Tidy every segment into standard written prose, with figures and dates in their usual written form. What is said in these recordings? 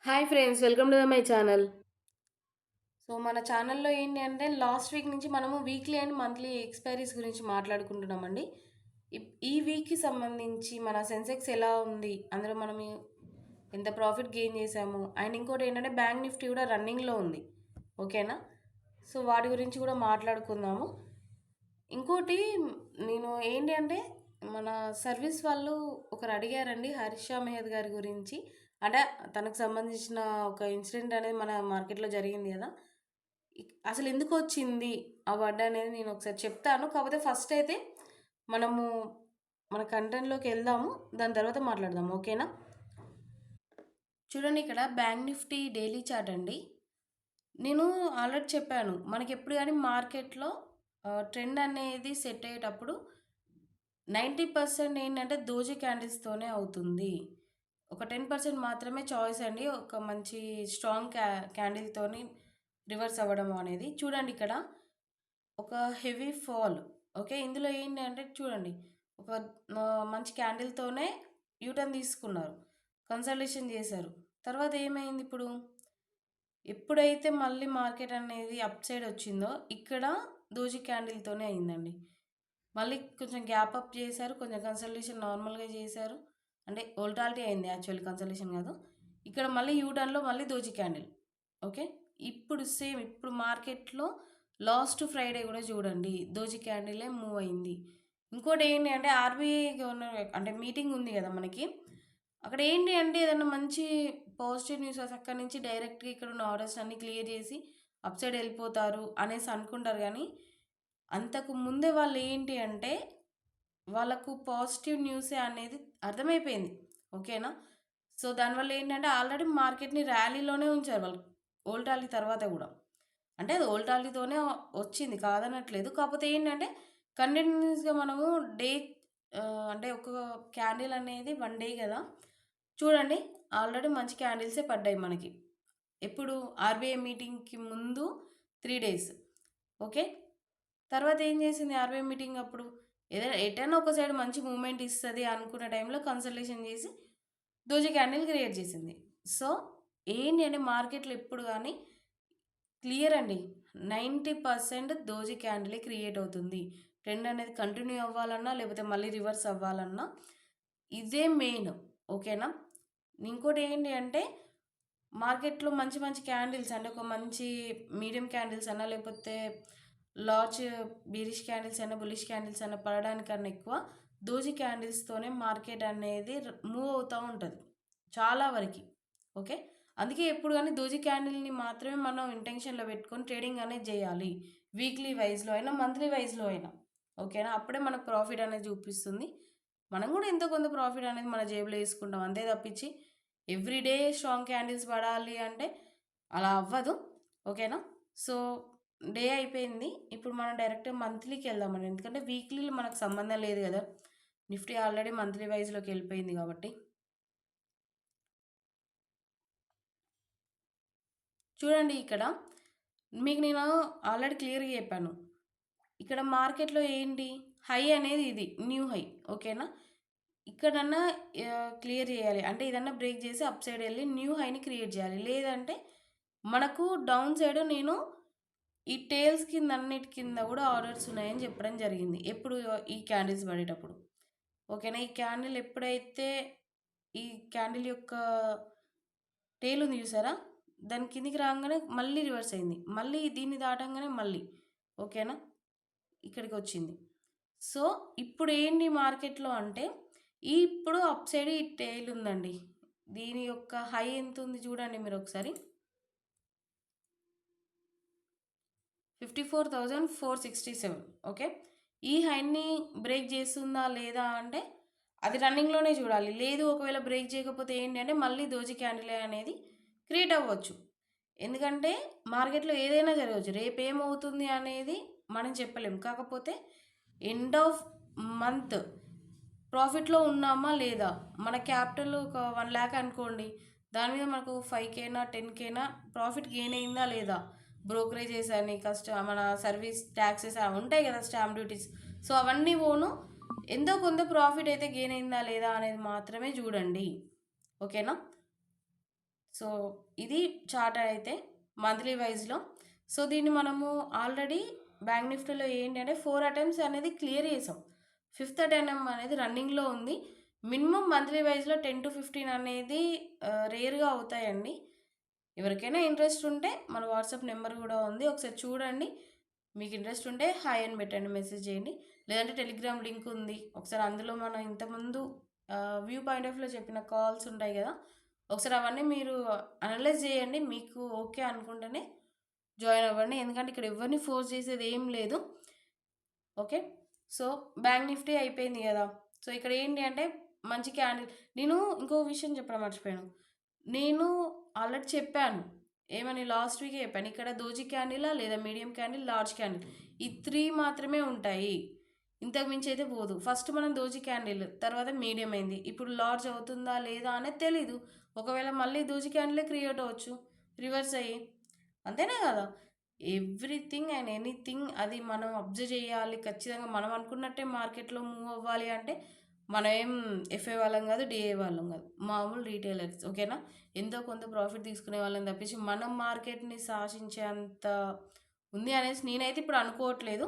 Hi friends, welcome to my channel. So మన ఛానల్లో ఏంటి అంటే లాస్ట్ వీక్ నుంచి మనము వీక్లీ అండ్ మంత్లీ ఎక్స్పైరీస్ గురించి మాట్లాడుకుంటున్నామండి. ఈ వీక్కి సంబంధించి మన సెన్సెక్స్ ఎలా ఉంది, అందులో మనం ఎంత ప్రాఫిట్ గెయిన్ చేసాము, అండ్ ఇంకోటి ఏంటంటే బ్యాంక్ నిఫ్టీ కూడా రన్నింగ్లో ఉంది. ఓకేనా? సో వాటి గురించి కూడా మాట్లాడుకుందాము. ఇంకోటి నేను ఏంటి అంటే మన సర్వీస్ వాళ్ళు ఒకరు అడిగారండి, హర్ష మెహద్ గారి గురించి. అంటే తనకు సంబంధించిన ఒక ఇన్సిడెంట్ అనేది మన మార్కెట్లో జరిగింది కదా. అసలు ఎందుకు వచ్చింది ఆ వర్డ్ అనేది నేను ఒకసారి చెప్తాను. కాకపోతే ఫస్ట్ అయితే మనము మన కంటెంట్లోకి వెళ్దాము, దాని తర్వాత మాట్లాడదాం. ఓకేనా? చూడండి, ఇక్కడ బ్యాంక్ నిఫ్టీ డైలీ చార్ట్ అండి. నేను ఆల్రెడీ చెప్పాను, మనకి ఎప్పుడు కానీ మార్కెట్లో ట్రెండ్ అనేది సెట్ అయ్యేటప్పుడు 90% ఏంటంటే దోజీ క్యాండిల్స్తోనే అవుతుంది. ఒక 10% మాత్రమే చాయిస్ అండి, ఒక మంచి స్ట్రాంగ్ క్యాండిల్తోని రివర్స్ అవ్వడం అనేది. చూడండి ఇక్కడ ఒక హెవీ ఫాల్. ఓకే, ఇందులో ఏంటి అంటే చూడండి, ఒక మంచి క్యాండిల్తోనే యూటర్న్ తీసుకున్నారు, కన్సల్టేషన్ చేశారు. తర్వాత ఏమైంది ఇప్పుడు? ఎప్పుడైతే మళ్ళీ మార్కెట్ అనేది అప్ సైడ్ వచ్చిందో ఇక్కడ దోజీ క్యాండిల్తోనే అయిందండి. మళ్ళీ కొంచెం గ్యాప్ అప్ చేశారు, కొంచెం కన్సల్టేషన్ నార్మల్గా చేశారు. అంటే వోల్టాలిటీ అయింది, యాక్చువల్లీ కన్సల్టేషన్ కాదు. ఇక్కడ మళ్ళీ యూటర్న్లో మళ్ళీ దోజీ క్యాండిల్. ఓకే, ఇప్పుడు సేమ్ ఇప్పుడు మార్కెట్లో లాస్ట్ ఫ్రైడే కూడా చూడండి దోజీ క్యాండిలే మూవ్ అయింది. ఇంకోటి ఏంటి అంటే ఆర్బీఐ గవర్నర్ అంటే మీటింగ్ ఉంది కదా మనకి. అక్కడ ఏంటి అంటే ఏదైనా మంచి పాజిటివ్ న్యూస్ వస్తే అక్కడి నుంచి డైరెక్ట్గా ఇక్కడ ఉన్న ఆర్డర్స్ అన్ని క్లియర్ చేసి అప్ సైడ్ వెళ్ళిపోతారు అనేసి అనుకుంటారు. కానీ అంతకు ముందే వాళ్ళు ఏంటి అంటే వాళ్ళకు పాజిటివ్ న్యూసే అనేది అర్థమైపోయింది. ఓకేనా? సో దానివల్ల ఏంటంటే ఆల్రెడీ మార్కెట్ని ర్యాలీలోనే ఉంచారు వాళ్ళు, ఓల్టాలీ తర్వాత కూడా. అంటే అది ఓల్టాలీతోనే వచ్చింది, కాదనట్లేదు. కాకపోతే ఏంటంటే కంటిన్యూస్గా మనము డే అంటే ఒక క్యాండిల్ అనేది 1 డే కదా. చూడండి, ఆల్రెడీ మంచి క్యాండిల్సే పడ్డాయి మనకి. ఎప్పుడు? ఆర్బీఐ మీటింగ్కి ముందు 3 days. ఓకే, తర్వాత ఏం చేసింది ఆర్బీఐ మీటింగ్ అప్పుడు? ఏదైనా ఎటైనా ఒక సైడ్ మంచి మూమెంట్ ఇస్తుంది అనుకున్న టైంలో కన్సల్టేషన్ చేసి దోజీ క్యాండిల్ క్రియేట్ చేసింది. సో ఏంటి అంటే మార్కెట్లో ఎప్పుడు కానీ క్లియర్ అండి, 90% దోజీ క్యాండిలే క్రియేట్ అవుతుంది. ట్రెండ్ అనేది కంటిన్యూ అవ్వాలన్నా లేకపోతే మళ్ళీ రివర్స్ అవ్వాలన్నా ఇదే మెయిన్. ఓకేనా? ఇంకోటి ఏంటి అంటే మార్కెట్లో మంచి మంచి క్యాండిల్స్ అంటే ఒక మంచి మీడియం క్యాండిల్స్ అన్నా లేకపోతే లార్జ్ బీరిష్ క్యాండిల్స్ అయినా బులిష్ క్యాండిల్స్ అయినా పడడానికన్నా ఎక్కువ దోజీ క్యాండిల్స్తోనే మార్కెట్ అనేది మూవ్ అవుతూ ఉంటుంది చాలా వరకు. ఓకే, అందుకే ఎప్పుడు కానీ దోజీ క్యాండిల్ని మాత్రమే మనం ఇంటెన్షన్లో పెట్టుకొని ట్రేడింగ్ అనేది చేయాలి, వీక్లీ వైజ్లో అయినా మంత్లీ వైజ్లో అయినా. ఓకేనా? అప్పుడే మనకు ప్రాఫిట్ అనేది చూపిస్తుంది. మనం కూడా ఎంతో కొంత ప్రాఫిట్ అనేది మన జేబులో వేసుకుంటాం, అంతే తప్పించి ఎవ్రీడే స్ట్రాంగ్ క్యాండిల్స్ పడాలి అంటే అలా అవ్వదు. ఓకేనా? సో డే అయిపోయింది, ఇప్పుడు మనం డైరెక్ట్ మంత్లీకి వెళ్దామండి. ఎందుకంటే వీక్లీలో మనకు సంబంధం లేదు కదా, నిఫ్టీ ఆల్రెడీ మంత్లీ వైజ్లోకి వెళ్ళిపోయింది కాబట్టి. చూడండి, ఇక్కడ మీకు నేను ఆల్రెడీ క్లియర్గా చెప్పాను. ఇక్కడ మార్కెట్లో ఏంటి హై అనేది, ఇది న్యూ హై. ఓకేనా? ఇక్కడన్నా క్లియర్ చేయాలి అంటే ఇదన్నా బ్రేక్ చేసి అప్ సైడ్ వెళ్ళి న్యూ హైని క్రియేట్ చేయాలి. లేదంటే మనకు డౌన్ సైడ్ నేను ఈ టేల్స్ కింద అన్నిటి కింద కూడా ఆర్డర్స్ ఉన్నాయని చెప్పడం జరిగింది. ఎప్పుడు? ఈ క్యాండిల్స్ పడేటప్పుడు. ఓకేనా? ఈ క్యాండిల్ ఎప్పుడైతే ఈ క్యాండిల్ యొక్క టేల్ ఉంది చూసారా, దాని కిందికి రాగానే మళ్ళీ రివర్స్ అయింది, మళ్ళీ దీన్ని దాటంగానే మళ్ళీ. ఓకేనా? ఇక్కడికి వచ్చింది. సో ఇప్పుడు ఏంటి మార్కెట్లో అంటే ఇప్పుడు అప్ సైడ్ ఈ టేల్ ఉందండి. దీని యొక్క హై ఎంత ఉంది చూడండి మీరు ఒకసారి, 54,467. ఓకే, ఈ హైని బ్రేక్ చేస్తుందా లేదా అంటే అది రన్నింగ్లోనే చూడాలి. లేదు ఒకవేళ బ్రేక్ చేయకపోతే ఏంటి అంటే మళ్ళీ దోజీ క్యాండిల్ అనేది క్రియేట్ అవ్వచ్చు. ఎందుకంటే మార్కెట్లో ఏదైనా జరగవచ్చు, రేపు ఏమవుతుంది అనేది మనం చెప్పలేం. కాకపోతే ఎండ్ ఆఫ్ మంత్ ప్రాఫిట్లో ఉన్నామా లేదా, మన క్యాపిటల్ ఒక 1 lakh అనుకోండి, దాని మీద మనకు 5K 10K ప్రాఫిట్ గెయిన్ అయిందా లేదా, బ్రోకరేజెస్ అని మన సర్వీస్ ట్యాక్సెస్ అవి ఉంటాయి కదా, స్టాంప్ డ్యూటీస్. సో అవన్నీ పోను ఎంతో కొంత ప్రాఫిట్ అయితే గెయిన్ అయిందా లేదా అనేది మాత్రమే చూడండి. ఓకేనా? సో ఇది చార్ట్ అయితే మంత్లీ వైజ్లో. సో దీన్ని మనము ఆల్రెడీ బ్యాంక్ నిఫ్టీలో ఏంటి అంటే 4 అటెంప్ట్స్ అనేది క్లియర్ చేసాం. 5th అటెంప్ట్ అనేది రన్నింగ్లో ఉంది. మినిమం మంత్లీ వైజ్లో 10-15 అనేది రేర్గా అవుతాయండి. ఎవరికైనా ఇంట్రెస్ట్ ఉంటే మన వాట్సాప్ నెంబర్ కూడా ఉంది, ఒకసారి చూడండి. మీకు ఇంట్రెస్ట్ ఉంటే హాయ్ అని పెట్టండి, మెసేజ్ చేయండి. లేదంటే టెలిగ్రామ్ లింక్ ఉంది, ఒకసారి అందులో మనం ఇంతకుముందు వ్యూ పాయింట్ ఆఫ్ వ్యూలో చెప్పిన కాల్స్ ఉంటాయి కదా, ఒకసారి అవన్నీ మీరు అనలైజ్ చేయండి. మీకు ఓకే అనుకుంటేనే జాయిన్ అవ్వండి, ఎందుకంటే ఇక్కడ ఎవరిని ఫోర్స్ చేసేది ఏం లేదు. ఓకే, సో బ్యాంక్ నిఫ్టీ అయిపోయింది కదా. సో ఇక్కడ ఏంటి అంటే మంచి క్యాండిల్. నేను ఇంకో విషయం చెప్పడం మర్చిపోయాను. నేను ఆల్రెడీ చెప్పాను, ఏమని లాస్ట్ వీకే చెప్పాను, ఇక్కడ దోజీ క్యాండిలా లేదా మీడియం క్యాండిల్, లార్జ్ క్యాండిల్, ఈ 3 మాత్రమే ఉంటాయి, ఇంతకు మించి అయితే పోదు. ఫస్ట్ మనం దోజీ క్యాండిల్, తర్వాత మీడియం అయింది, ఇప్పుడు లార్జ్ అవుతుందా లేదా అనేది తెలీదు. ఒకవేళ మళ్ళీ దోజీ క్యాండిలే క్రియేట్ అవ్వచ్చు రివర్స్ అయ్యి, అంతేనా కదా. ఎవ్రీథింగ్ అండ్ ఎనీథింగ్ అది మనం అబ్జర్వ్ చేయాలి ఖచ్చితంగా. మనం అనుకున్నట్టే మార్కెట్లో మూవ్ అవ్వాలి అంటే మనం ఏం ఎఫ్ఏ వాళ్ళం కాదు, డిఏ వాళ్ళం కాదు, మామూలు రీటైలర్స్. ఓకేనా, ఎంతో కొంత ప్రాఫిట్ తీసుకునే వాళ్ళని తప్పించి మనం మార్కెట్ని శాసించే అంత ఉంది అనేసి నేనైతే ఇప్పుడు అనుకోవట్లేదు.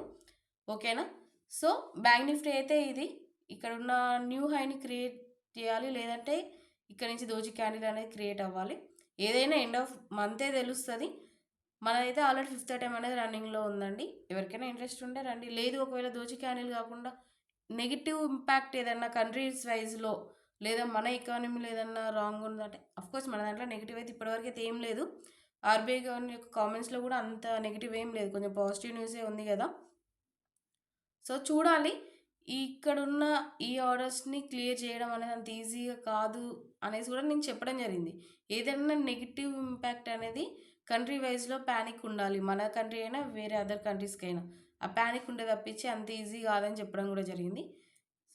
ఓకేనా, సో బ్యాంక్ నిఫ్టీ అయితే ఇది ఇక్కడ ఉన్న న్యూ హైని క్రియేట్ చేయాలి, లేదంటే ఇక్కడ నుంచి దోజీ క్యాండిల్ అనేది క్రియేట్ అవ్వాలి. ఏదైనా ఎండ్ ఆఫ్ మంతే తెలుస్తుంది. మనదైతే ఆల్రెడీ 5th అటెంప్ట్ అనేది రన్నింగ్లో ఉందండి. ఎవరికైనా ఇంట్రెస్ట్ ఉంటే రండి. లేదు ఒకవేళ దోజీ క్యాండిల్ కాకుండా నెగిటివ్ ఇంపాక్ట్ ఏదన్నా కంట్రీస్ వైజ్లో లేదా మన ఎకానమీలో ఏదన్నా రాంగ్ ఉందంటే, అఫ్కోర్స్ మన దాంట్లో నెగిటివ్ అయితే ఇప్పటివరకు అయితే ఏం లేదు. ఆర్బీఐ గవర్నర్ యొక్క కామెంట్స్లో కూడా అంత నెగిటివ్ ఏం లేదు, కొంచెం పాజిటివ్ న్యూసే ఉంది కదా. సో చూడాలి, ఇక్కడున్న ఈ ఆర్డర్స్ని క్లియర్ చేయడం అనేది అంత ఈజీగా కాదు అనేసి కూడా నేను చెప్పడం జరిగింది. ఏదైనా నెగిటివ్ ఇంపాక్ట్ అనేది కంట్రీ వైజ్లో ప్యానిక్ ఉండాలి, మన కంట్రీ అయినా వేరే అదర్ కంట్రీస్కి అయినా ఆ ప్యానిక్ ఉండే తప్పించి అంత ఈజీ కాదని చెప్పడం కూడా జరిగింది.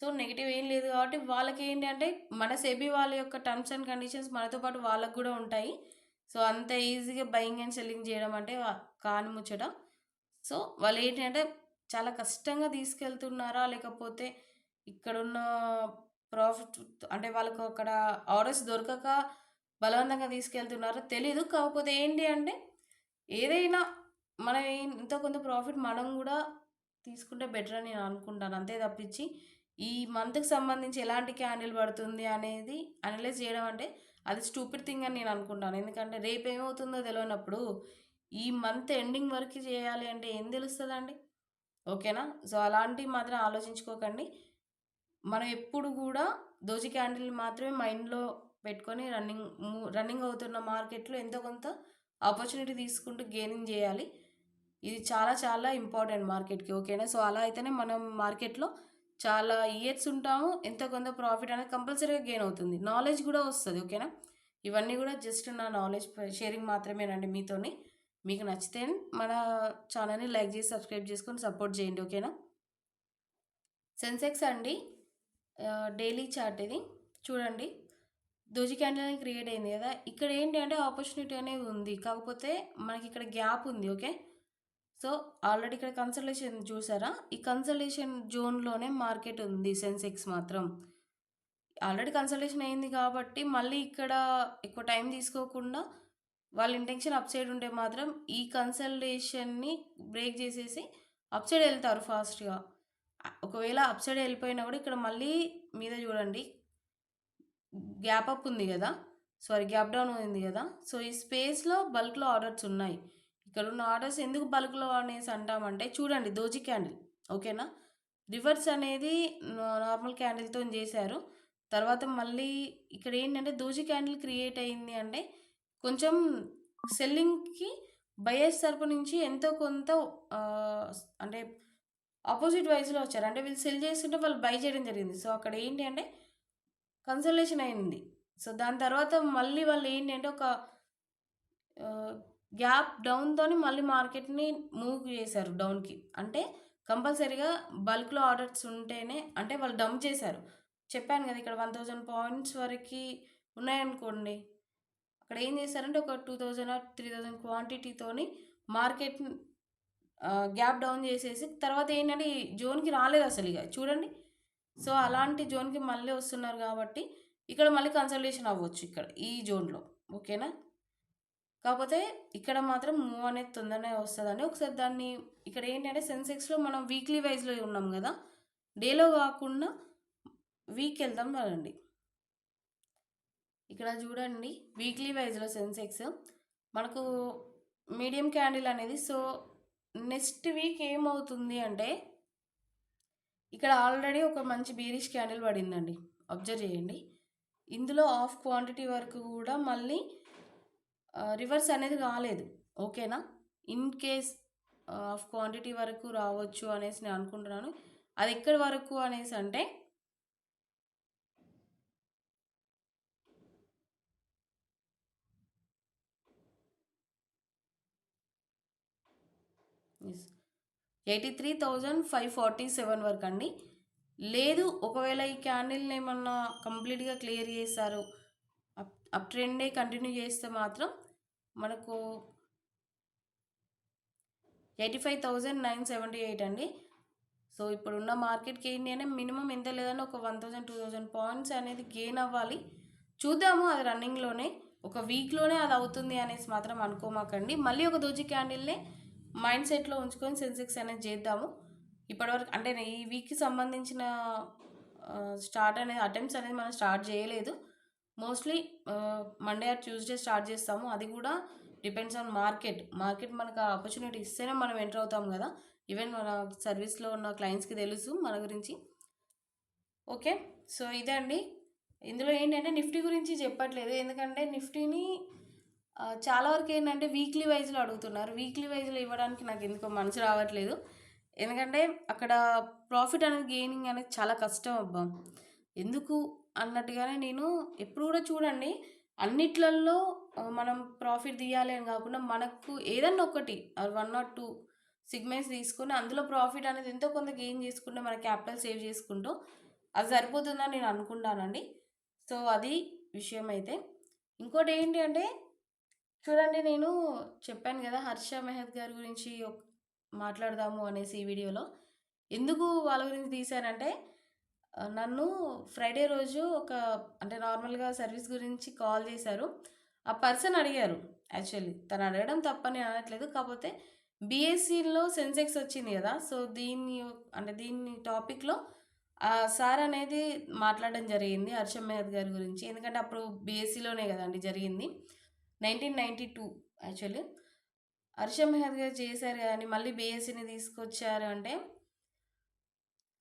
సో నెగిటివ్ ఏం లేదు కాబట్టి వాళ్ళకి ఏంటి అంటే మన సెబీ వాళ్ళ యొక్క టర్మ్స్ అండ్ కండిషన్స్ మనతో పాటు వాళ్ళకు కూడా ఉంటాయి. సో అంత ఈజీగా బయింగ్ అండ్ సెల్లింగ్ చేయడం అంటే కాని ముచ్చట. సో వాళ్ళు ఏంటి అంటే చాలా కష్టంగా తీసుకెళ్తున్నారా, లేకపోతే ఇక్కడున్న ప్రాఫిట్ అంటే వాళ్ళకు అక్కడ ఆర్డర్స్ దొరకక బలవంతంగా తీసుకెళ్తున్నారో తెలీదు. కాకపోతే ఏంటి అంటే ఏదైనా మనం ఎంతో కొంత ప్రాఫిట్ మనం కూడా తీసుకుంటే బెటర్ అని నేను అనుకుంటాను, అంతే తప్పించి ఈ మంత్కి సంబంధించి ఎలాంటి క్యాండిల్ పడుతుంది అనేది అనలైజ్ చేయడం అంటే అది స్టూపిడ్ థింగ్ అని నేను అనుకుంటాను. ఎందుకంటే రేపు ఏమవుతుందో తెలియనప్పుడు ఈ మంత్ ఎండింగ్ వరకు చేయాలి అంటే ఏం తెలుస్తుందండి. ఓకేనా, సో అలాంటివి మాత్రం ఆలోచించుకోకండి. మనం ఎప్పుడు కూడా దోజీ క్యాండిల్ మాత్రమే మైండ్లో పెట్టుకొని రన్నింగ్ అవుతున్న మార్కెట్లో ఎంతో కొంత ఆపర్చునిటీ తీసుకుంటూ గెయినింగ్ చేయాలి. ఇది చాలా చాలా ఇంపార్టెంట్ మార్కెట్కి. ఓకేనా, సో అలా అయితేనే మనం మార్కెట్లో చాలా ఇయర్స్ ఉంటాము, ఎంతో కొంత ప్రాఫిట్ అనేది కంపల్సరీగా గెయిన్ అవుతుంది, నాలెడ్జ్ కూడా వస్తుంది. ఓకేనా, ఇవన్నీ కూడా జస్ట్ నా నాలెడ్జ్ షేరింగ్ మాత్రమేనండి మీతోని. మీకు నచ్చితే మన ఛానల్ని లైక్ చేసి సబ్స్క్రైబ్ చేసుకొని సపోర్ట్ చేయండి. ఓకేనా, సెన్సెక్స్ అండి డైలీ చార్ట్ ఇది చూడండి. దోజీ క్యాండిల్ అనేది క్రియేట్ అయింది కదా, ఇక్కడ ఏంటి అంటే ఆపర్చునిటీ అనేది ఉంది, కాకపోతే మనకి ఇక్కడ గ్యాప్ ఉంది. ఓకే, సో ఆల్రెడీ ఇక్కడ కన్సల్టేషన్ చూసారా, ఈ కన్సల్టేషన్ జోన్లోనే మార్కెట్ ఉంది. సెన్సెక్స్ మాత్రం ఆల్రెడీ కన్సల్టేషన్ అయింది కాబట్టి మళ్ళీ ఇక్కడ ఎక్కువ టైం తీసుకోకుండా వాళ్ళ ఇంటెన్షన్ అప్ సైడ్ ఉంటే మాత్రం ఈ కన్సల్టేషన్ని బ్రేక్ చేసేసి అప్ సైడ్ వెళ్తారు ఫాస్ట్గా. ఒకవేళ అప్ సైడ్ వెళ్ళిపోయినా కూడా ఇక్కడ మళ్ళీ మీద చూడండి గ్యాప్ అప్ ఉంది కదా, గ్యాప్ డౌన్ ఉంది కదా. సో ఈ స్పేస్లో బల్క్లో ఆర్డర్స్ ఉన్నాయి. ఇక్కడ ఉన్న ఆర్డర్స్ ఎందుకు బల్క్లో అనేసి అంటామంటే చూడండి దోజీ క్యాండిల్. ఓకేనా, రివర్స్ అనేది నార్మల్ క్యాండిల్తో చేశారు. తర్వాత మళ్ళీ ఇక్కడ ఏంటంటే దోజీ క్యాండిల్ క్రియేట్ అయింది అంటే కొంచెం సెల్లింగ్కి బయర్స్ తరపు నుంచి ఎంతో కొంత అంటే ఆపోజిట్ వైజ్లో వచ్చారు, అంటే వీళ్ళు సెల్ చేస్తుంటే వాళ్ళు బై చేయడం జరిగింది. సో అక్కడ ఏంటి అంటే కన్సల్టేషన్ అయింది. సో దాని తర్వాత మళ్ళీ వాళ్ళు ఏంటి అంటే ఒక గ్యాప్ డౌన్తోని మళ్ళీ మార్కెట్ని మూవ్ చేశారు డౌన్కి. అంటే కంపల్సరీగా బల్క్లో ఆర్డర్స్ ఉంటేనే, అంటే వాళ్ళు డంప్ చేశారు. చెప్పాను కదా ఇక్కడ 1000 పాయింట్స్ వరకు ఉన్నాయనుకోండి, అక్కడ ఏం చేశారంటే ఒక 2000 ఆర్ 3000 క్వాంటిటీతోని మార్కెట్ గ్యాప్ డౌన్ చేసేసి తర్వాత ఏంటంటే ఈ జోన్కి రాలేదు అసలు ఇక చూడండి. సో అలాంటి జోన్కి మళ్ళీ వస్తున్నారు కాబట్టి ఇక్కడ మళ్ళీ కన్సల్టేషన్ అవ్వచ్చు ఇక్కడ ఈ జోన్లో. ఓకేనా, కాకపోతే ఇక్కడ మాత్రం మూవ్ అనేది తొందరనే వస్తుందని ఒకసారి దాన్ని ఇక్కడ ఏంటంటే సెన్సెక్స్లో మనం వీక్లీ వైజ్లో ఉన్నాం కదా, డేలో కాకుండా వీక్ వెళ్దాం కదండి. ఇక్కడ చూడండి వీక్లీ వైజ్లో సెన్సెక్స్ మనకు మీడియం క్యాండిల్ అనేది. సో నెక్స్ట్ వీక్ ఏమవుతుంది అంటే ఇక్కడ ఆల్రెడీ ఒక మంచి బీరిష్ క్యాండిల్ పడిందండి, అబ్జర్వ్ చేయండి. ఇందులో ఆఫ్ క్వాంటిటీ వరకు కూడా మళ్ళీ రివర్స్ అనేది రాలేదు. ఓకేనా, ఇన్ కేస్ ఆఫ్ క్వాంటిటీ వరకు రావచ్చు అనేసి నేను అనుకుంటున్నాను. అది ఎక్కడి వరకు అనేసి అంటే ఎస్ 83,547 వరకు అండి. లేదు ఒకవేళ ఈ క్యాండిల్ని ఏమన్నా కంప్లీట్గా క్లియర్ చేస్తారు, అప్ ట్రెండే కంటిన్యూ చేస్తే మాత్రం మనకు 85,978 అండి. సో ఇప్పుడున్న మార్కెట్కి ఏంటి అంటే మినిమం ఎంత లేదని ఒక 1,000-2,000 పాయింట్స్ అనేది గెయిన్ అవ్వాలి. చూద్దాము, అది రన్నింగ్లోనే ఒక వీక్లోనే అది అవుతుంది అనేసి మాత్రం అనుకోమాకండి. మళ్ళీ ఒక దోజీ క్యాండిల్నే మైండ్ సెట్లో ఉంచుకొని సెన్సెక్స్ అనేది చేద్దాము. ఇప్పటివరకు అంటే ఈ వీక్కి సంబంధించిన స్టార్ట్ అనేది అటెంప్ట్స్ అనేది మనం స్టార్ట్ చేయలేదు. Mostly Monday or Tuesday start చేస్తాము. అది కూడా డిపెండ్స్ ఆన్ మార్కెట్ మనకు ఆపర్చునిటీ ఇస్తేనే మనం ఎంటర్ అవుతాం కదా. ఈవెన్ మన సర్వీస్లో ఉన్న క్లయింట్స్కి తెలుసు మన గురించి. ఓకే, సో ఇదే అండి. ఇందులో ఏంటంటే నిఫ్టీ గురించి చెప్పట్లేదు, ఎందుకంటే నిఫ్టీని చాలా వరకు ఏంటంటే వీక్లీ వైజ్లో అడుగుతున్నారు. వీక్లీ వైజ్లో ఇవ్వడానికి నాకు ఎందుకో మనసు రావట్లేదు, ఎందుకంటే అక్కడ ప్రాఫిట్ అనేది గెయినింగ్ అనేది చాలా కష్టం అబ్బా. ఎందుకు అన్నట్టుగానే నేను ఎప్పుడు కూడా చూడండి అన్నిట్లల్లో మనం ప్రాఫిట్ తీయాలి అని కాకుండా మనకు ఏదన్నా ఒకటి 1 or 2 సిగ్మెంట్స్ తీసుకొని అందులో ప్రాఫిట్ అనేది ఎంతో కొంత గెయిన్ చేసుకుంటే మన క్యాపిటల్ సేవ్ చేసుకుంటూ అది సరిపోతుందని నేను అనుకుంటానండి. సో అది విషయం అయితే. ఇంకోటి ఏంటి అంటే చూడండి, నేను చెప్పాను కదా హర్ష మెహత్ గారి గురించి మాట్లాడదాము అనేసి ఈ వీడియోలో. ఎందుకు వాళ్ళ గురించి తీశానంటే నన్ను ఫ్రైడే రోజు అంటే నార్మల్గా సర్వీస్ గురించి కాల్ చేశారు. ఆ పర్సన్ అడిగారు, యాక్చువల్లీ తను అడగడం తప్పని అనట్లేదు, కాకపోతే బీఎస్సీలో సెన్సెక్స్ వచ్చింది కదా, సో దీన్ని టాపిక్లో సార్ అనేది మాట్లాడడం జరిగింది హర్ష మెహత్ గారి గురించి. ఎందుకంటే అప్పుడు బీఎస్సీలోనే కదండి జరిగింది, 1992 యాక్చువల్లీ. హర్ష మెహత్ గారు చేశారు కానీ మళ్ళీ బీఎస్సీని తీసుకొచ్చారు అంటే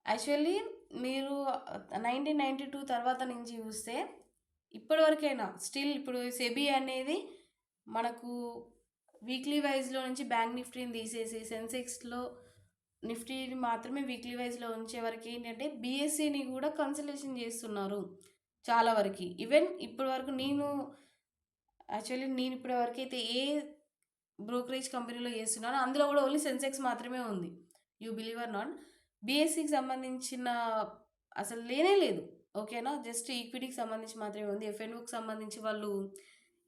యాక్చువల్లీ మీరు 1992 తర్వాత నుంచి చూస్తే ఇప్పటివరకైనా స్టిల్ ఇప్పుడు సెబీ అనేది మనకు వీక్లీ వైజ్లో నుంచి బ్యాంక్ నిఫ్టీని తీసేసి సెన్సెక్స్లో నిఫ్టీని మాత్రమే వీక్లీ వైజ్లో ఉంచే వరకు ఏంటంటే బీఎస్సీని కూడా కన్సల్టేషన్ చేస్తున్నారు చాలా వరకు. ఈవెన్ ఇప్పటి వరకు నేను ఇప్పటి వరకు అయితే ఏ బ్రోకరేజ్ కంపెనీలో చేస్తున్నానో అందులో కూడా ఓన్లీ సెన్సెక్స్ మాత్రమే ఉంది. యూ బిలీవ్ ఆర్ నాట్, బీఎస్సీకి సంబంధించిన అసలు లేనే లేదు. ఓకేనా, జస్ట్ ఈక్విటీకి సంబంధించి మాత్రమే ఉంది. ఎఫ్ఎన్ఓకి సంబంధించి వాళ్ళు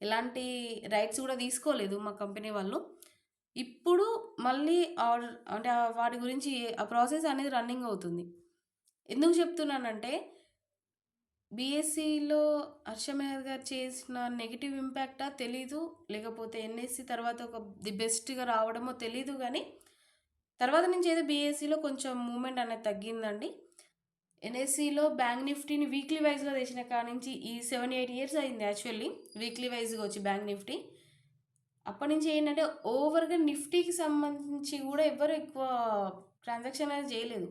ఎలాంటి రైట్స్ కూడా తీసుకోలేదు మా కంపెనీ వాళ్ళు. ఇప్పుడు మళ్ళీ ఆర్డర్ అంటే వాటి గురించి ఆ ప్రాసెస్ అనేది రన్నింగ్ అవుతుంది. ఎందుకు చెప్తున్నానంటే బీఎస్సీలో హర్ష మెహర్ గారు చేసిన నెగిటివ్ ఇంపాక్టా తెలీదు, లేకపోతే ఎన్ఎస్సి తర్వాత ది బెస్ట్గా రావడమో తెలీదు, కానీ తర్వాత నుంచి ఏదో బీఎస్సీలో కొంచెం మూమెంట్ అనేది తగ్గిందండి. ఎన్ఎస్సిలో బ్యాంక్ నిఫ్టీని వీక్లీ వైజ్లో తెచ్చిన కాడి నుంచి ఈ 7-8 ఇయర్స్ అయింది యాక్చువల్లీ వీక్లీ వైజ్గా వచ్చి బ్యాంక్ నిఫ్టీ. అప్పటి నుంచి ఏంటంటే ఓవర్గా నిఫ్టీకి సంబంధించి కూడా ఎవరు ఎక్కువ ట్రాన్సాక్షన్ అనేది చేయలేదు.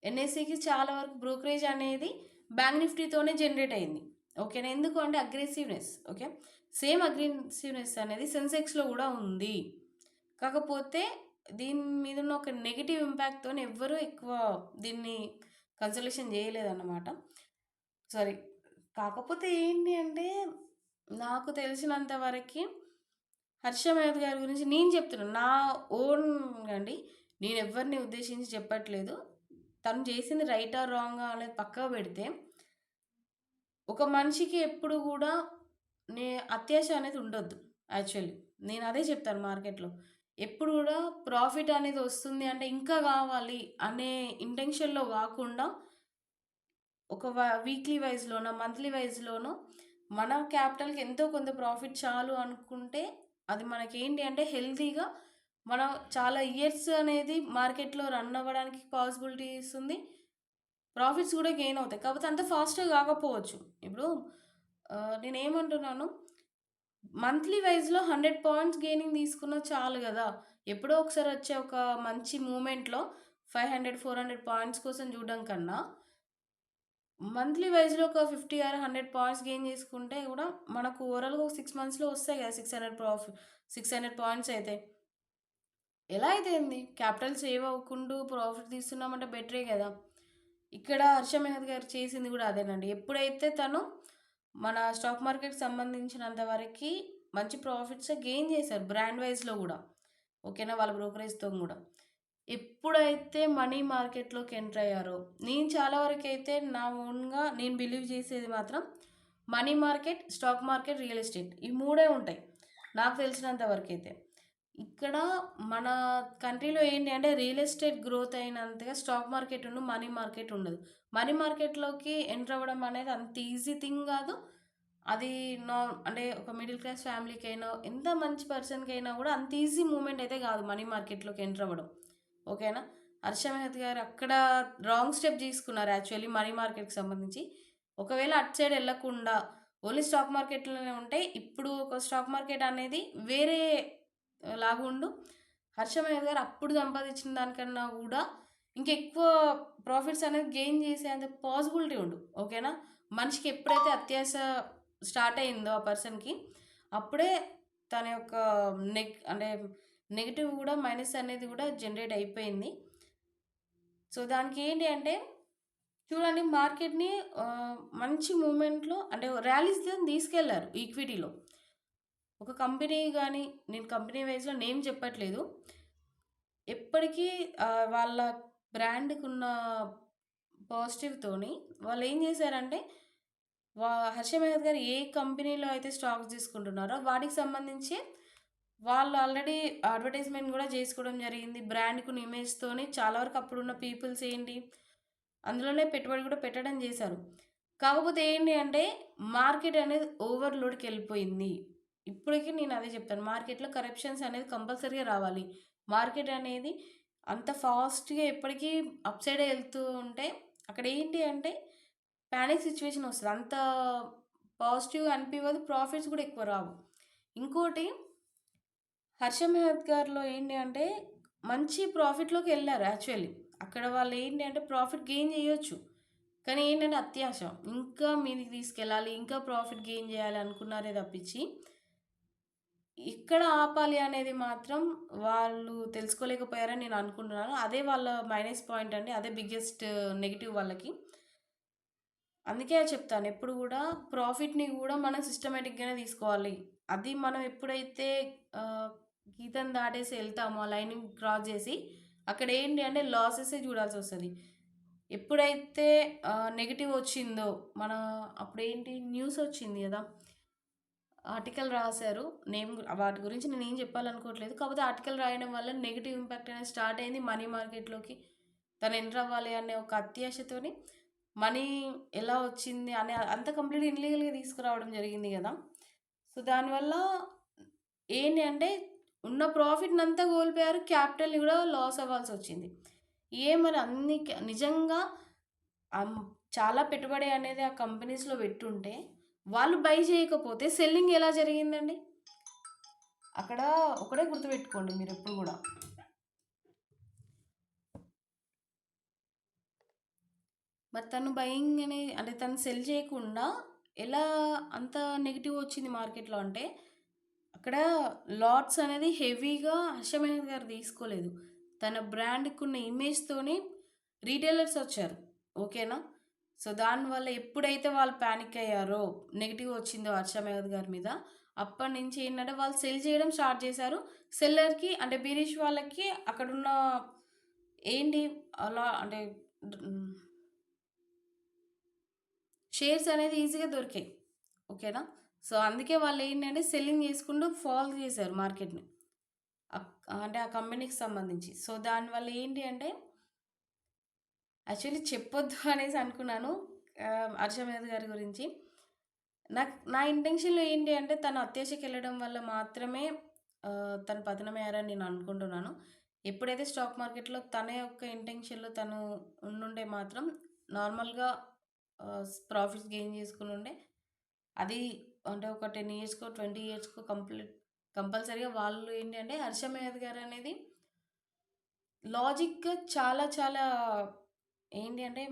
ఎన్ఎస్సికి చాలా వరకు బ్రోకరేజ్ అనేది బ్యాంక్ నిఫ్టీతోనే జనరేట్ అయింది. ఓకేనా, ఎందుకు అంటే అగ్రెసివ్నెస్. ఓకే, సేమ్ అగ్రెసివ్నెస్ అనేది సెన్సెక్స్లో కూడా ఉంది, కాకపోతే దీని మీద ఉన్న ఒక నెగిటివ్ ఇంపాక్ట్తో ఎవ్వరూ ఎక్కువ దీన్ని కన్సల్టేషన్ చేయలేదన్నమాట. సారీ, కాకపోతే ఏంటి అంటే నాకు తెలిసినంత వరకు హర్ష మెహత్ గారి గురించి నేను చెప్తున్నాను నా ఓన్ అండి, నేను ఎవరిని ఉద్దేశించి చెప్పట్లేదు. తను చేసింది రైటా రాంగా అనేది పక్కకు పెడితే ఒక మనిషికి ఎప్పుడు కూడా అత్యాశ అనేది ఉండొద్దు. యాక్చువల్లీ నేను అదే చెప్తాను, మార్కెట్లో ఎప్పుడు కూడా ప్రాఫిట్ అనేది వస్తుంది అంటే ఇంకా కావాలి అనే ఇంటెన్షన్లో కాకుండా ఒక వీక్లీ వైజ్లోనో మంత్లీ వైజ్లోనో మన క్యాపిటల్కి ఎంతో కొంత ప్రాఫిట్ చాలు అనుకుంటే అది మనకేంటి అంటే హెల్తీగా మనం చాలా ఇయర్స్ అనేది మార్కెట్‌లో రన్ అవ్వడానికి పాసిబిలిటీ ఇస్తుంది. ప్రాఫిట్స్ కూడా గెయిన్ అవుతాయి. కాకపోతే అంత ఫాస్ట్‌గా కాకపోవచ్చు. ఇప్పుడు నేనేమంటున్నాను, మంత్లీ వైస్‌లో 100 పాయింట్స్ గెయినింగ్ తీసుకున్నా చాలు గదా! ఎప్పుడో ఒకసారి వచ్చే ఒక మంచి మూవ్‌మెంట్‌లో 500, 400 పాయింట్స్ కోసం చూడడం కన్నా, మంత్లీ వైస్‌లో ఒక 50 ఆర్ 100 పాయింట్స్ గెయిన్ చేసుకుంటే గూడా మనకు ఓవరాల్‌గా ఒక 6 మంత్స్‌లో వస్తాయి గదా! 600 పాయింట్స్ అయితే. ఎలా అయితే ఏంది? క్యాపిటల్ సేవ్ అవ్వకుంటూ ప్రాఫిట్ తీస్తున్నామంటే బెటరే గదా! ఇక్కడ హర్ష మెహత్ గారు చేసింది గూడా అదేనండి. ఎప్పుడైతే తను మన స్టాక్ మార్కెట్‌కి సంబంధించినంత వరకి మంచి ప్రాఫిట్స్ గెయిన్ చేశారు బ్రాండ్ వైస్‌లో గూడా. ఓకేనా? వాళ్ళ బ్రోకరేజ్‌తో గూడా. ఎప్పుడైతే మనీ మార్కెట్‌లోకి ఎంటర్ అయ్యారో, నేను చాలా వరకైతే నా ఓన్‌గా నేను బిలీవ్ చేసేది మాత్రం money market, stock market, real estate ఈ మూడే ఉంటాయి. నాకు తెలిసినంత వరకైతే. ఇక్కడ మన కంట్రీలో ఏంటి అంటే రియల్ ఎస్టేట్ గ్రోత్ అయినంతగా స్టాక్ మార్కెట్, మనీ మార్కెట్ ఉండదు. మనీ మార్కెట్‌లోకి ఎంటర్ అవ్వడం అనేది అంత ఈజీ థింగ్ గాదు. అది అంటే ఒక మిడిల్ క్లాస్ ఫ్యామిలీకైనా, ఎంత మంచి పర్సన్‌కైనా గూడా అంత ఈజీ మూవ్‌మెంట్ అయితే గాదు మనీ మార్కెట్‌లోకి ఎంటర్ అవ్వడం. ఓకేనా? హర్ష మెహత్ గారు అక్కడ రాంగ్ స్టెప్ తీసుకున్నారు యాక్చువల్లీ మనీ మార్కెట్‌కి సంబంధించి. ఒకవేళ అటు సైడ్ ఎళ్ళకుండా ఓన్లీ స్టాక్ మార్కెట్‌లోనే ఉంటే ఇప్పుడు ఒక స్టాక్ మార్కెట్ అనేది వేరే లాగుండు. హర్ష మెహత్ గారు అప్పుడు సంపాదించిన దానికన్నా గూడా ఇంకెక్కువ ప్రాఫిట్స్ అనేది గెయిన్ చేసేంత పాసిబిలిటీ ఉండు. ఓకేనా? మనిషికి ఎప్పుడైతే అత్యాస స్టార్ట్ అయిందో ఆ పర్సన్‌కి, అప్పుడే తన యొక్క అంటే నెగెటివ్ గూడా మైనస్ అనేది గూడా జనరేట్ అయిపోయింది. సో, దానికి ఏంటి అంటే చూడండి మార్కెట్‌ని మంచి మూవ్‌మెంట్‌లో అంటే ర్యాలీస్‌తోని తీసుకెళ్లారు ఈక్విటీలో. ఒక కంపెనీ గాని, నేను కంపెనీ వైస్‌లో నేమ్ చెప్పట్లేదు. ఎప్పటికీ వాళ్ళ బ్రాండ్‌కున్న పాజిటివ్‌తోని వాళ్ళేం జేశారంటే, హర్ష మెహత్ గారు ఏ కంపెనీలో అయితే స్టాక్స్ తీసుకుంటున్నారో వాటికి సంబంధించి వాళ్ళు ఆల్రెడీ అడ్వర్టైజ్‌మెంట్ గూడా జేసుకోవడం జరిగింది. బ్రాండ్‌కున్న ఇమేజ్‌తోని చాలా వరకు అప్పుడున్న పీపుల్స్ ఏంటి, అందులోనే పెట్టుబడి గూడా పెట్టడం జేశారు. కాకపోతే ఏంటి అంటే, మార్కెట్ అనేది ఓవర్‌లోడ్‌కెళ్ళిపోయింది. ఇప్పటికి నేను అదే చెప్తాను. మార్కెట్‌లో కరెక్షన్స్ అనేది కంపల్సరీగా రావాలి. మార్కెట్ అనేది అంత ఫాస్ట్‌గా ఎప్పటికీ అప్ సైడే ఎళ్తూ ఉంటే, అక్కడ ఏంటి అంటే పానిక్ సిట్యుయేషన్ ఒస్తది. అంత పాజిటివ్‌గా అనిపివ్వదు. ప్రాఫిట్స్ గూడా ఎక్కువ రావు. ఇంకోటి 'హర్ష మెహత్' గారిలో ఏంటి అంటే మంచి ప్రాఫిట్‌లోకెళ్లారు యాక్చువల్లీ. అక్కడ వాళ్ళేంటి అంటే ప్రాఫిట్ గెయిన్ జేయొచ్చు. కానీ ఏంటంటే అత్యాశ. ఇంకా మీదికి తీసుకెళ్ళాలి. ఇంకా ప్రాఫిట్ గెయిన్ జేయాలి అనుకున్నారే తప్పించి, ఇక్కడ ఆపాలి అనేది మాత్రం వాళ్ళు తెలుసుకోలేకపోయారని నేను అనుకుంటున్నాను. అదే వాళ్ళ మైనస్ పాయింట్ అండి. అదే బిగ్గెస్ట్ నెగెటివ్ వాళ్ళకి. అందుకే చెప్తాను. ఎప్పుడు గూడా ప్రాఫిట్‌ని గూడా మనం సిస్టమాటిక్‌గానే తీసుకోవాలి. అది మనం ఎప్పుడైతే ఆహ్, గీతను దాటేసి ఎళ్తామో, ఆ లైన్‌ని క్రాస్ జేసి, అక్కడేంటి అంటే లాసెసే చూడాల్సొస్తది. ఎప్పుడైతే నెగెటివ్ ఒచ్చిందో, మన అప్పుడేంటి న్యూసొచ్చింది గదా! ఆర్టికల్ రాసారు. వాటి గురించి నేనేం చెప్పాలనుకోవట్లేదు. కాకపోతే ఆర్టికల్ రాయడం వల్ల నెగెటివ్ ఇంపాక్ట్ అనేది స్టార్ట్ అయింది మనీ మార్కెట్‌లోకి. తను ఎంటర్ అవ్వాలి అనే ఒక అత్యాశతోని మనీ ఎలా వచ్చింది అనే అంతా కంప్లీట్ ఇల్లీగల్‌గా తీసుకురావడం జరిగింది గదా! సో, దానివల్ల ఏంటి అంటే ఉన్న ప్రాఫిట్‌నంతా కోల్పోయారు. క్యాపిటల్‌ని గూడా లాస్ అవ్వాల్సొచ్చింది. మరి అన్ని నిజంగా అం చాలా పెట్టుబడి అనేది ఆ కంపెనీస్‌లో పెట్టుంటే, వాళ్ళు బై చేయకపోతే సెల్లింగ్ ఎలా జరిగిందండి? అక్కడ ఒకటే గుర్తుపెట్టుకోండి మీరెప్పుడు గూడా. మరి తను బయింగ్ అని అంటే తను సెల్ చేయకుండా ఎలా అంత నెగెటివ్ వచ్చింది మార్కెట్‌లో అంటే, అక్కడ లాట్స్ అనేది హెవీగా హర్ష మెహర్ గారు తీసుకోలేదు. తన బ్రాండ్‌కున్న ఇమేజ్‌తోని రీటైలర్స్ వచ్చారు. ఓకేనా? సో, దానివల్ల ఎప్పుడైతే వాళ్ళు పానిక్ అయ్యారో, నెగెటివ్ వచ్చిందో హర్ష మెహర్ గారి మీద, అప్పటినుంచి ఏంటంటే వాళ్ళు సెల్ చేయడం స్టార్ట్ చేశారు. సెల్లర్‌కి అంటే బీరిష్ వాళ్ళకి అక్కడున్న ఏంటి అలా అంటే హ్మ్. షేర్స్ అనేది ఈజీగా దొరికాయి. ఓకేనా? సో, అందుకే వాళ్ళేంటంటే సెల్లింగ్ చేసుకుంటూ ఫాల్ చేశారు మార్కెట్‌ని. అక్ అంటే ఆ కంపెనీకి సంబంధించి. సో, దానివల్ల ఏంటి అంటే యాక్చువల్లీ చెప్పొద్దు అనేసి అనుకున్నాను. హర్ష మెహతా గారి గురించి. నా ఇంటెన్షన్‌లో ఏంటి అంటే తను అత్యాశకెళ్ళడం వల్ల మాత్రమే తను పతనమయ్యారని నేను అనుకుంటున్నాను. ఎప్పుడైతే స్టాక్ మార్కెట్‌లో తన యొక్క ఇంటెన్షన్‌లో తను ఉండుంటే మాత్రం నార్మల్‌గా ప్రాఫిట్స్ గెయిన్ చేసుకొనుండే అది అంటే ఒక 10 ఇయర్స్‌కో, 20 ఇయర్స్‌కో కంపల్సరీగా వాళ్ళు ఏంటంటే 'హర్ష మెహత్' గారనేది లాజిక్‌గా చాలా చాలా ఏంటి అంటే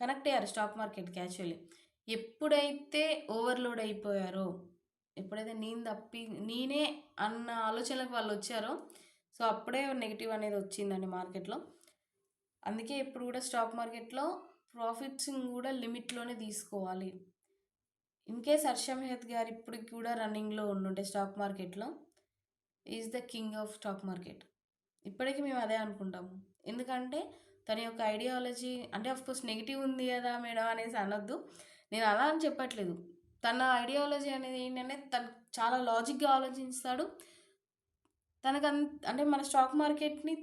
కనెక్ట్ అయ్యారు స్టాక్ మార్కెట్‌కి యాక్చువల్లీ. ఎప్పుడైతే ఓవర్‌లోడ్ అయిపోయారో, ఎప్పుడైతే నేనే అన్న ఆలోచనలకు వాళ్ళొచ్చారో, సో, అప్పుడే నెగెటివ్ అనేది వచ్చిందండి మార్కెట్‌లో. అందుకే ఎప్పుడు కూడా స్టాక్ మార్కెట్‌లో ప్రాఫిట్స్‌ని కూడా లిమిట్‌లోనే తీసుకోవాలి. ఇన్‌కేస్ 'హర్ష మెహత్' గారు ఇప్పటికి కూడా రన్నింగ్‌లో ఉండుంటే స్టాక్ మార్కెట్‌లో is the king of stock market. ఇప్పటికి మేము అదే అనుకుంటాము. ఎందుకంటే తన యొక్క ఐడియాలజీ అంటే ఆఫ్‌కోర్స్ నెగెటివ్ ఉంది గదా మేడం అనేసి అనొద్దు. నేను అలా అని చెప్పట్లేదు. తన ఐడియాలజీ అనేది ఏంటంటే తను చాలా లాజిక్‌గా ఆలోచిస్తాడు. అంటే మన స్టాక్ మార్కెట్‌ని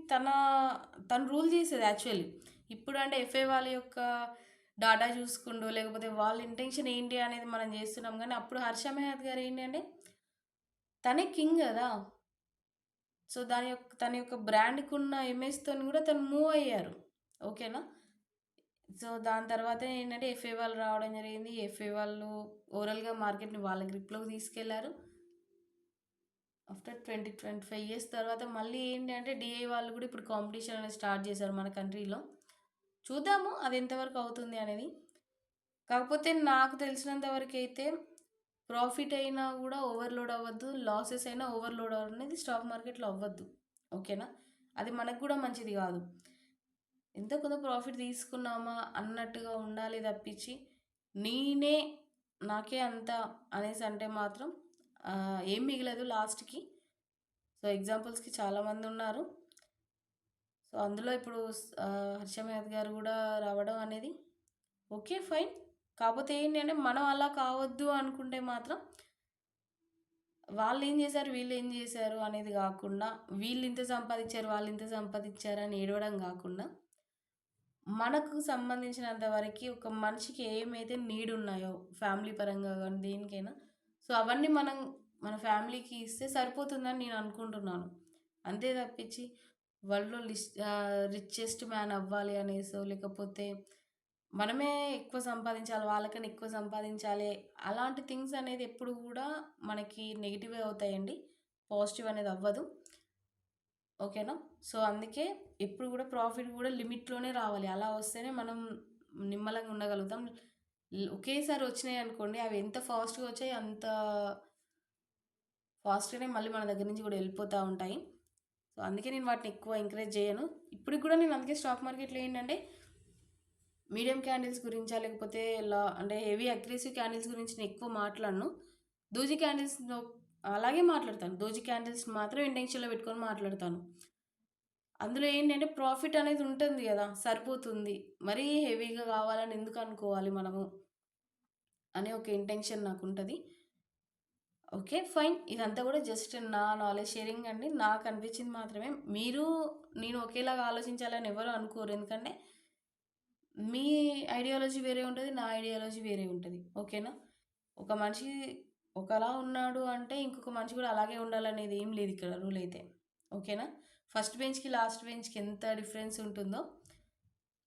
తను రూల్ చేసేది యాక్చువల్లీ. ఇప్పుడు అంటే ఎఫ్ఏ వాళ్ళ యొక్క డాటా చూసుకుంటూ లేకపోతే వాళ్ళ ఇంటెన్షన్ ఏంటి అనేది మనం చేస్తున్నాం గానీ అప్పుడు 'హర్ష మెహత్' గారు ఏంటంటే తనే కింగ్ గదా! సో, తన యొక్క బ్రాండ్‌కున్న ఇమేజ్‌తోని గూడా తను మూవ్ అయ్యారు. ఓకేనా? సో, దాని తర్వాత ఏంటంటే ఎఫ్ఏ వాళ్ళు రావడం జరిగింది. ఎఫ్ఏ వాళ్ళు ఓవరాల్‌గా మార్కెట్‌ని వాళ్ళ గ్రిప్‌లోకి తీసుకెళ్లారు. ఆఫ్టర్ 20, 25 ఇయర్స్ తర్వాత మళ్ళీ ఏంటంటే డీఐ వాళ్ళు గూడా ఇప్పుడు కాంపిటీషన్ అనేది స్టార్ట్ చేశారు మన కంట్రీలో. చూద్దాము అది ఎంతవరకు అవుతుంది అనేది. కాకపోతే నాకు తెలిసినంత వరకైతే ప్రాఫిట్ అయినా గూడా ఓవర్‌లోడ్ అవ్వద్దు. లాసెస్ అయినా ఓవర్‌లోడ్ అనేది స్టాక్ మార్కెట్‌లో అవ్వద్దు. ఓకేనా? అది మనకు గూడా మంచిది గాదు. ఎంతో కొంత ప్రాఫిట్ తీసుకున్నామా అన్నట్టుగా ఉండాలి తప్పించి, నేనే నాకే అంత అనేసి అంటే మాత్రం ఏం మిగలదు లాస్ట్‌కి. సో, ఎగ్జాంపుల్స్‌కి చాలామందున్నారు. సో, అందులో ఇప్పుడు 'హర్ష మెహత్' గారు గూడా రావడం అనేది ఓకే. ఫైన్. కాపోతే ఏంటి అంటే మనం అలా కావద్దు అనుకుంటే మాత్రం వాళ్ళేం జేశారు, వీళ్ళేం జేశారు అనేది గాకుండా, వీళ్ళింత సంపాదిచ్చారు, వాళ్ళింత సంపాదిచ్చారు అని ఏడవడం గాకుండా, మనకు సంబంధించినంత వరకి ఒక మనిషికి ఏమైతే నీడున్నాయో ఫ్యామిలీ పరంగా గానీ, దేనికైనా సో, అవన్నీ మనం మన ఫ్యామిలీకి ఇస్తే సరిపోతుందని నేను అనుకుంటున్నాను. అంతే తప్పించి వరల్డ్‌లో రిచెస్ట్ మ్యాన్ అవ్వాలి అనేసో, లేకపోతే మనమే ఎక్కువ సంపాదించాలి, వాళ్ళకన్నా ఎక్కువ సంపాదించాలి. అలాంటి థింగ్స్ అనేది ఎప్పుడు గూడా మనకి నెగెటివే అవుతాయండి. పాజిటివ్ అనేది అవ్వదు. ఓకేనా? సో, అందుకే ఎప్పుడు గూడా ప్రాఫిట్ గూడా లిమిట్‌లోనే రావాలి. అలా వస్తేనే మనం నిమ్మలంగా ఉండగలుగుతాం. ఒకేసారి వచ్చినాయనుకోండి అవి ఎంత ఫాస్ట్‌గా వచ్చాయి అంత ఫాస్ట్‌గానే మళ్ళీ మన దగ్గర నుంచి గూడా వెళ్ళిపోతా ఉంటాయి. సో, అందుకే నేను వాటిని ఎక్కువ ఎంకరేజ్ జేయను. ఇప్పటికి గూడా నేను అందుకే స్టాక్ మార్కెట్‌లో ఏంటంటే మీడియం క్యాండిల్స్ గురించా లేకపోతే అంటే హెవీ అగ్రెసివ్ క్యాండిల్స్ గురించి నేను ఎక్కువ మాట్లాడను. దోజీ క్యాండిల్స్‌లో అలాగే మాట్లాడతాను. దోజీ క్యాండిల్స్ మాత్రం ఇంటెన్షన్‌లో పెట్టుకొని మాట్లాడతాను. అందులో ఏంటంటే ప్రాఫిట్ అనేది ఉంటుంది గదా! సరిపోతుంది. మరీ హెవీగా కావాలని ఎందుకు అనుకోవాలి మనము అనే ఒక ఇంటెన్షన్ నాకుంటది. ఓకే. ఫైన్. ఇదంతా గూడా జస్ట్ నా నాలెడ్జ్ షేరింగ్ అండి. నాకనిపించింది మాత్రమే. నేను ఒకేలాగా ఆలోచించాలని ఎవరు అనుకోరు. ఎందుకంటే మీ ఐడియాలజీ వేరే ఉంటది. నా ఐడియాలజీ వేరే ఉంటది. ఓకేనా? ఒక మనిషి ఒకలా ఉన్నాడు అంటే, ఇంకొక మనిషి కూడా అలాగే ఉండాలనేది ఏం లేదు ఇక్కడ రూల్ అయితే. ఓకేనా? ఫస్ట్ బెంచ్‌కి, లాస్ట్ బెంచ్‌కి ఎంత డిఫరెన్స్ ఉంటుందో,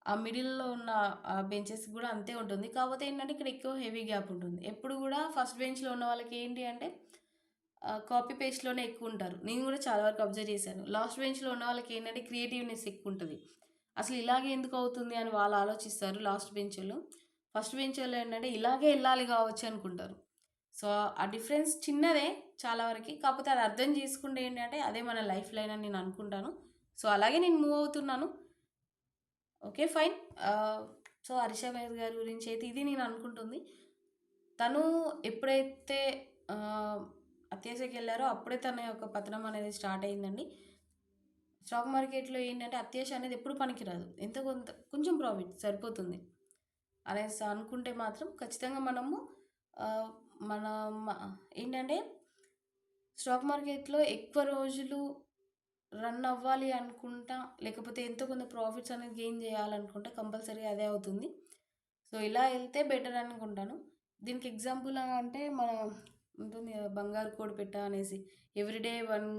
ఆ మిడిల్‌లో ఉన్న బెంచెస్‌కి కూడా అంతే ఉంటుంది. కాకపోతే ఏంటంటే, ఇక్కడ ఎక్కువ హెవీ గ్యాప్ ఉంటుంది. ఎప్పుడు కూడా ఫస్ట్ బెంచ్‌లో ఉన్న వాళ్ళకి ఏంటి అంటే, కాపీ పేస్ట్‌లోనే ఎక్కువుంటారు. నేను కూడా చాలా వరకు అబ్జర్వ్ చేశాను. లాస్ట్ బెంచ్‌లో ఉన్న వాళ్ళకి ఏంటంటే, క్రియేటివ్‌నెస్ ఎక్కువుంటది. అసలు ఇలాగే ఎందుకు అవుతుంది అని వాళ్ళు ఆలోచిస్తారు లాస్ట్ బెంచోళ్ళు. ఫస్ట్ బెంచోళ్ళు ఏంటంటే ఇలాగే ఎళ్ళాలి కావచ్చు అనుకుంటారు. సో, ఆ డిఫరెన్స్ చిన్నదే చాలా వరకి. కాకపోతే అది అర్థం చేసుకుంటే ఏంటంటే అదే మన లైఫ్ లైన్ అని నేను అనుకుంటాను. సో, అలాగే నేను మూవ్ అవుతున్నాను. ఓకే. ఫైన్. ఆహ్, సో, 'హరిష మహేష్' గారి గురించి అయితే ఇది నేను అనుకుంటుంది. తను ఎప్పుడైతే ఆహ్, అత్యాశకెళ్లారో అప్పుడే తన యొక్క పతనం అనేది స్టార్ట్ అయిందండి. స్టాక్ మార్కెట్‌లో ఏంటంటే అత్యాశ అనేది ఎప్పుడు పనికిరాదు. ఎంతో కొంత కొంచెం ప్రాఫిట్ సరిపోతుంది. అనేసి అనుకుంటే మాత్రం ఖచ్చితంగా మనము ఆహ్, మనం ఏంటంటే స్టాక్ మార్కెట్‌లో ఎక్కువ రోజులు రన్ అవ్వాలి అనుకుంటా, లేకపోతే ఎంతో కొంత ప్రాఫిట్స్ అనేది గెయిన్ చేయాలనుకుంటే కంపల్సరీగా అదే అవుతుంది. సో, ఇలా ఎళ్తే బెటర్ అనుకుంటాను. దీనికి ఎగ్జాంపుల్ అంటే మన ఉంటుంది కదా, బంగారు కోడి పెట్ట అనేసి ఎవ్రీడే వన్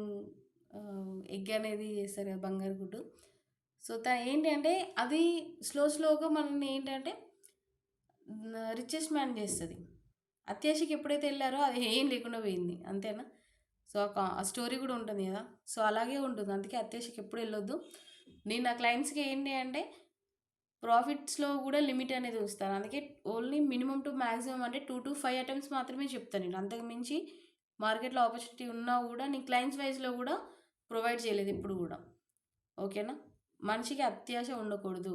ఎగ్ అనేది చేస్తారు కదా, బంగారు గుడ్డు. సో ఏంటి అంటే అది స్లోగా మనల్ని ఏంటంటే రిచెస్ట్ మ్యాన్ చేస్తుంది. అత్యాశకి ఎప్పుడైతే వెళ్ళారో అది ఏం లేకుండా పోయింది, అంతేనా? సో ఆ స్టోరీ కూడా ఉంటుంది కదా, సో అలాగే ఉంటుంది. అందుకే అత్యాశకి ఎప్పుడు వెళ్ళొద్దు. నేను నా క్లయింట్స్కి ఏంటి అంటే ప్రాఫిట్స్లో కూడా లిమిట్ అనేది చూస్తాను. అందుకే ఓన్లీ మినిమం టు మ్యాక్సిమం అంటే 2 to 5 అటెంప్ట్స్ మాత్రమే చెప్తాను నేను. అంతకు మించి మార్కెట్లో ఆపర్చునిటీ ఉన్నా కూడా నేను క్లయింట్స్ వైజ్లో కూడా ప్రొవైడ్ చేయలేదు ఇప్పుడు కూడా. ఓకేనా? మనిషికి అత్యాశ ఉండకూడదు,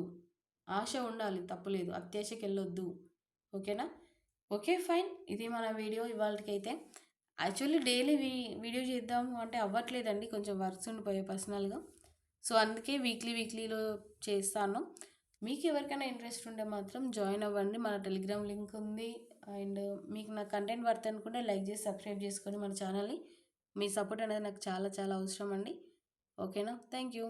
ఆశ ఉండాలి, తప్పులేదు, అత్యాశకి వెళ్ళొద్దు. ఓకేనా? Okay, fine. ఇది మన వీడియో ఇవాళకైతే. యాక్చువల్లీ డైలీ వీడియో చేద్దాము అంటే అవ్వట్లేదండి, కొంచెం వర్క్స్ ఉండిపోయాయి పర్సనల్గా. సో అందుకే వీక్లీలో చేస్తాను. మీకు ఎవరికైనా ఇంట్రెస్ట్ ఉంటే మాత్రం జాయిన్ అవ్వండి. మన టెలిగ్రామ్ లింక్ ఉంది. అండ్ మీకు నా కంటెంట్ వర్త్ అనుకుంటే లైక్ చేసి సబ్స్క్రైబ్ చేసుకొని మన ఛానల్ని. మీ సపోర్ట్ అనేది నాకు చాలా చాలా అవసరం అండి. ఓకేనా? Thank you.